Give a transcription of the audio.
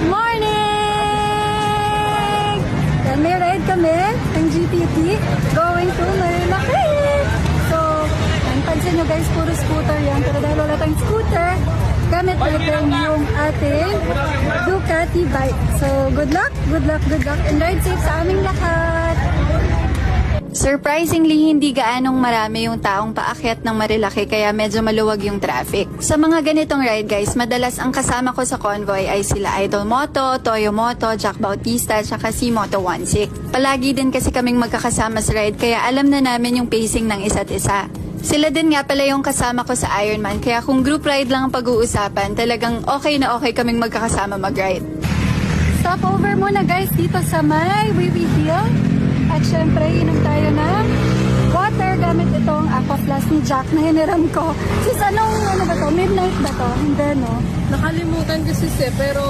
morning! Yan, may ride kami ng GTT going to Marilaki. So, yan, pansin nyo guys, puro scooter yan. Pero dahil wala tayong scooter, gamit natin yung ating Ducati bike. So, good luck, and ride safe sa aming lahat. Surprisingly, hindi gaanong marami yung taong paakyat ng Marilaki kaya medyo maluwag yung traffic. Sa mga ganitong ride guys, madalas ang kasama ko sa convoy ay sila Idol Moto, Toyo Moto, Jack Bautista, tsaka si Moto 16. Palagi din kasi kaming magkakasama sa ride kaya alam na namin yung pacing ng isa't isa. Sila din nga pala yung kasama ko sa Ironman kaya kung group ride lang ang pag-uusapan, talagang okay na okay kaming magkakasama mag-ride. Stop over muna guys dito sa may Wiwi Hill. At syempre, inom tayo ng water gamit itong Aqua Plus ni Jack na hiniram ko. Sis, anong, ano ba to? Midnight ba to? Hindi, no? Nakalimutan kasi pero